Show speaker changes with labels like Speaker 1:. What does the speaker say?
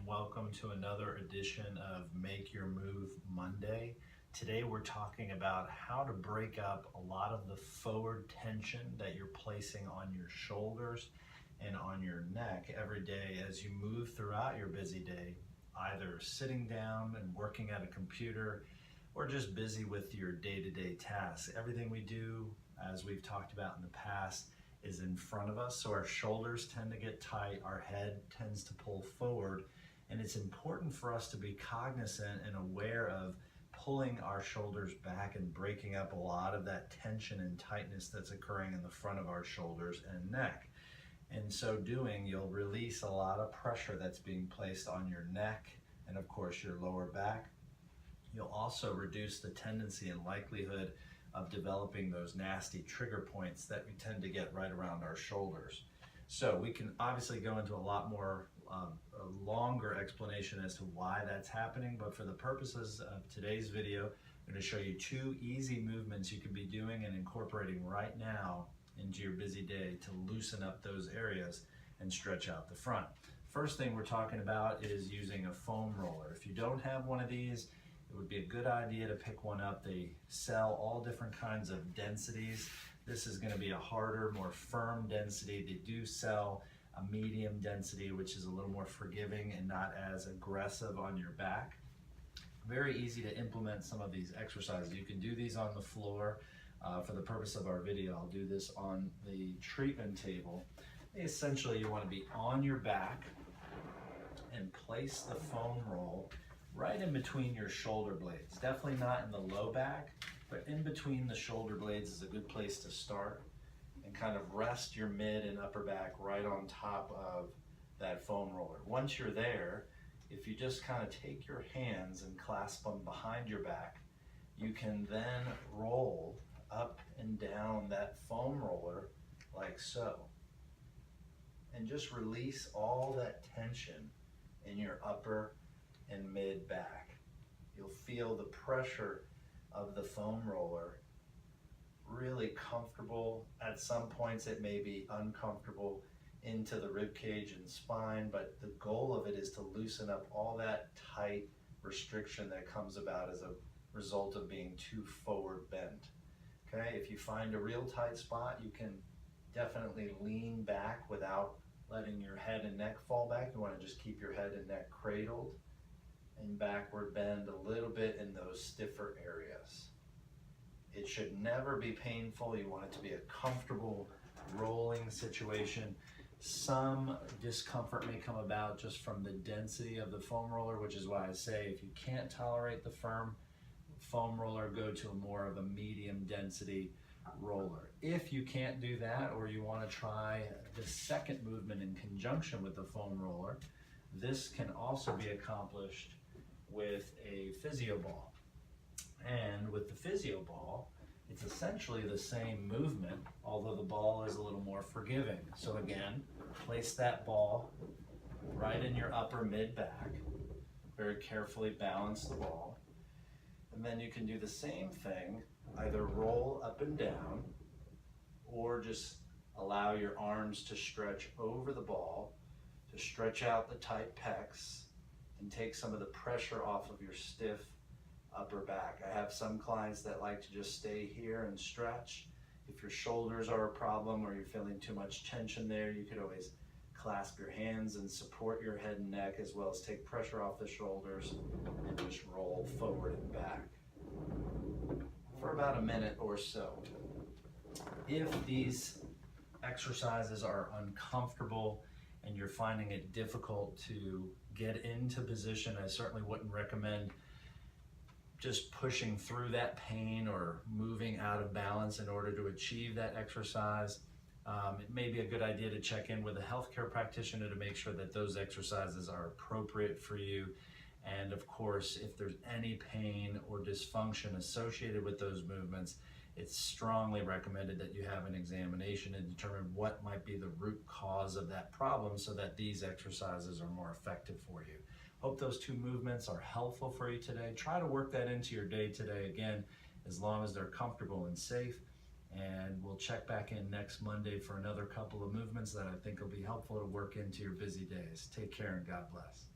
Speaker 1: welcome to another edition of Make Your Move Monday. Today we're talking about how to break up a lot of the forward tension that you're placing on your shoulders and on your neck every day as you move throughout your busy day, either sitting down and working at a computer or just busy with your day-to-day tasks. Everything we do, as we've talked about in the past, is in front of us, so our shoulders tend to get tight, our head tends to pull forward, and it's important for us to be cognizant and aware of pulling our shoulders back and breaking up a lot of that tension and tightness that's occurring in the front of our shoulders and neck. In so doing, you'll release a lot of pressure that's being placed on your neck and of course your lower back. You'll also reduce the tendency and likelihood of developing those nasty trigger points that we tend to get right around our shoulders. So we can obviously go into a lot more a longer explanation as to why that's happening, but for the purposes of today's video, I'm going to show you two easy movements you can be doing and incorporating right now into your busy day to loosen up those areas and stretch out the front. First thing we're talking about is using a foam roller. If you don't have one of these, it would be a good idea to pick one up. They sell all different kinds of densities. This is going to be a harder, more firm density. They do sell a medium density, which is a little more forgiving and not as aggressive on your back. Very easy to implement some of these exercises. You can do these on the floor. For the purpose of our video, I'll do this on the treatment table. Essentially, you want to be on your back and place the foam roll right in between your shoulder blades. Definitely not in the low back, but in between the shoulder blades is a good place to start, and kind of rest your mid and upper back right on top of that foam roller. Once you're there, if you just kind of take your hands and clasp them behind your back, you can then roll up and down that foam roller like so. And just release all that tension in your upper and mid back. You'll feel the pressure of the foam roller really comfortable. At some points it may be uncomfortable into the rib cage and spine, but the goal of it is to loosen up all that tight restriction that comes about as a result of being too forward bent. Okay, if you find a real tight spot, you can definitely lean back without letting your head and neck fall back. You want to just keep your head and neck cradled and backward bend a little bit in those stiffer areas. It should never be painful. You want it to be a comfortable rolling situation. Some discomfort may come about just from the density of the foam roller, which is why I say if you can't tolerate the firm foam roller, go to more of a medium density roller. If you can't do that, or you want to try the second movement in conjunction with the foam roller, this can also be accomplished with a physio ball. And with the physio ball, it's essentially the same movement, although the ball is a little more forgiving. So again, place that ball right in your upper mid back. Very carefully balance the ball. And then you can do the same thing, either roll up and down, or just allow your arms to stretch over the ball, to stretch out the tight pecs, and take some of the pressure off of your stiff upper back. I have some clients that like to just stay here and stretch. If your shoulders are a problem or you're feeling too much tension there, you could always clasp your hands and support your head and neck, as well as take pressure off the shoulders and just roll forward and back for about a minute or so. If these exercises are uncomfortable and you're finding it difficult to get into position, I certainly wouldn't recommend just pushing through that pain or moving out of balance in order to achieve that exercise. It may be a good idea to check in with a healthcare practitioner to make sure that those exercises are appropriate for you. And of course, if there's any pain or dysfunction associated with those movements, it's strongly recommended that you have an examination and determine what might be the root cause of that problem so that these exercises are more effective for you. Hope those two movements are helpful for you today. Try to work that into your day today, again, as long as they're comfortable and safe. And we'll check back in next Monday for another couple of movements that I think will be helpful to work into your busy days. Take care and God bless.